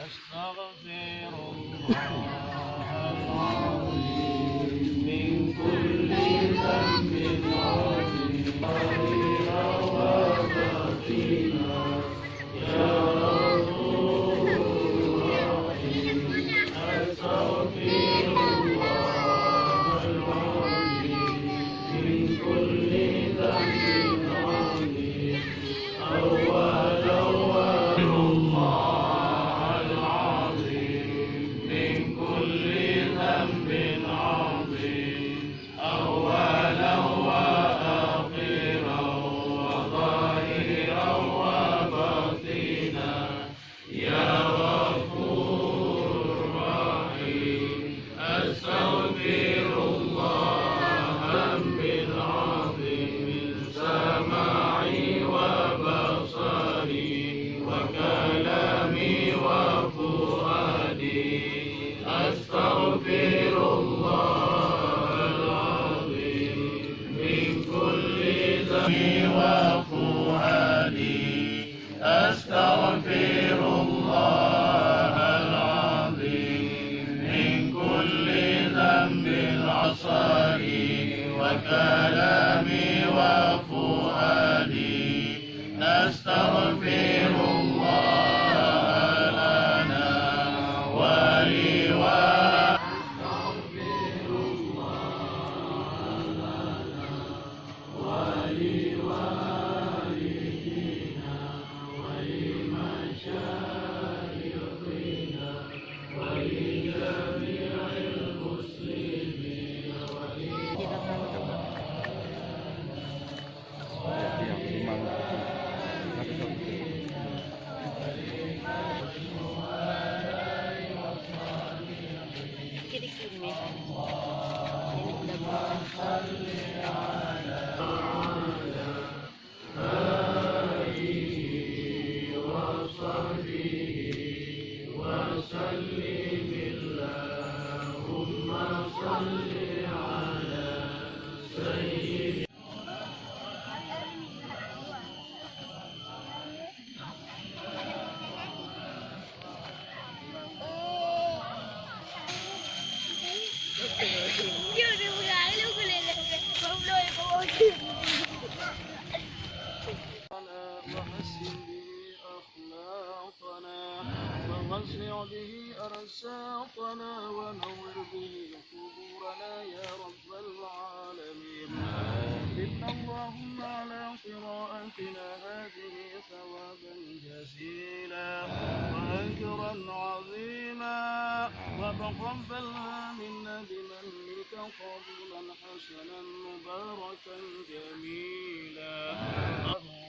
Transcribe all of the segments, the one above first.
أستغفر الله العظيم من كل ذنب عظيم وخطيئة يا غفور رحيم أستغفر الله العظيم من كل ذنب عظيم أول الله العظيم من كل ذنب عظيم أولا وآخرا وظاهرا وباطنا يا غفور رحيم أستغفر الله بالعظيم من سماعي وبصري وكلامي وفؤادي أستغفر الله العظيم من كل ذنب وفؤادي أستغفر الله العظيم من كل ذنب عصري وكلامي وفؤادي أستغفر الله لنا ولي أستغفر الله لنا ولوالدينا ولمشايخنا ولجميع المسلمين وسلم اللهم صل على سيدنا وحسن به أخلاقنا ووسع به أرزاقنا ونور به قبورنا يا رب العالمين إن اللهم على قراءتنا هذه ثوابا جزيلا وأجرا عظيما وتقبلها منا بمنك قبولا حسنا مباركا جميلا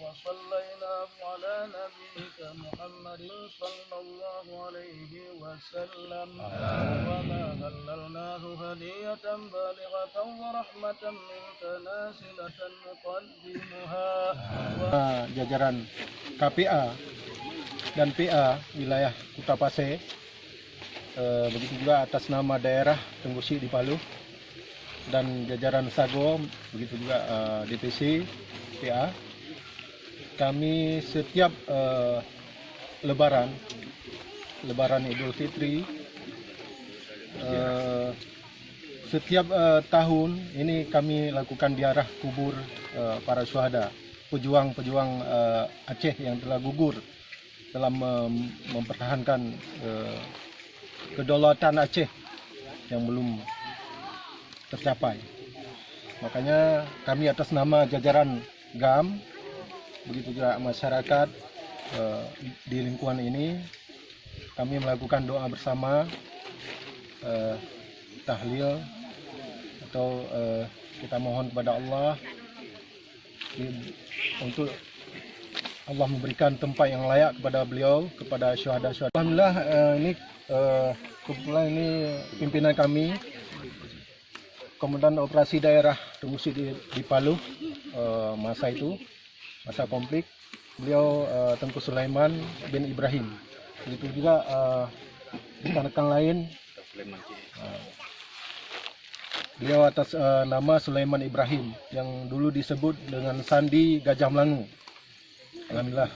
وصلينا على نبيك محمد صلى الله عليه وسلم وما هللناه هدية بالغة ورحمة منك نازلة نقدمها jajaran KPA dan PA wilayah Kutapase, begitu juga atas nama daerah Tenggusi di Palu dan jajaran Sago, begitu juga DPC PA. Kami setiap Lebaran Idul Fitri, setiap tahun ini kami lakukan ziarah kubur para syuhada, pejuang-pejuang Aceh yang telah gugur dalam mempertahankan kedaulatan Aceh yang belum tercapai. Makanya kami atas nama jajaran GAM, begitu juga masyarakat di lingkungan ini, kami melakukan doa bersama, tahlil, atau kita mohon kepada Allah untuk Allah memberikan tempat yang layak kepada beliau, kepada syuhada-syuhada. Alhamdulillah, ini kebetulan ini pimpinan kami, Komandan Operasi Daerah Tenggusi di Palu, masa konflik, beliau Tengku Sulaiman bin Ibrahim. Begitu juga rekan-rekan lain, beliau atas nama Sulaiman Ibrahim yang dulu disebut dengan Sandi Gajah Melangu. Alhamdulillah.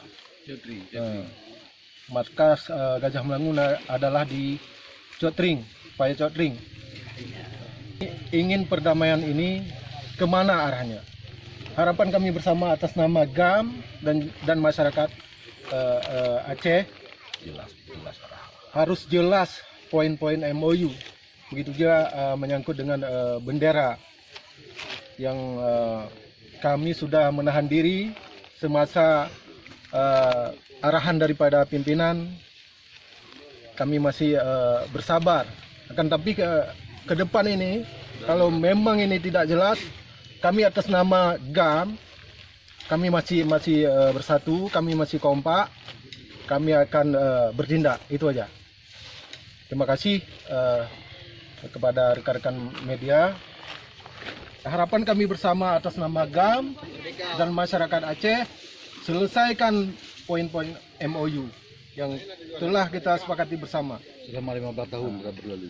markas Gajah Melangu adalah di Cotring, Paya Cotring. Ingin perdamaian ini kemana arahnya? Harapan kami bersama atas nama GAM dan masyarakat Aceh harus jelas poin-poin MOU. Begitu juga menyangkut dengan bendera yang kami sudah menahan diri semasa arahan daripada pimpinan. Kami masih bersabar. Akan tapi ke depan ini, kalau memang ini tidak jelas, kami atas nama GAM, kami masih bersatu, kami masih kompak, kami akan bertindak. Itu aja. Terima kasih kepada rekan-rekan media. Harapan kami bersama atas nama GAM dan masyarakat Aceh, selesaikan poin-poin MOU yang telah kita sepakati bersama. Selama 15 tahun sudah berlalu.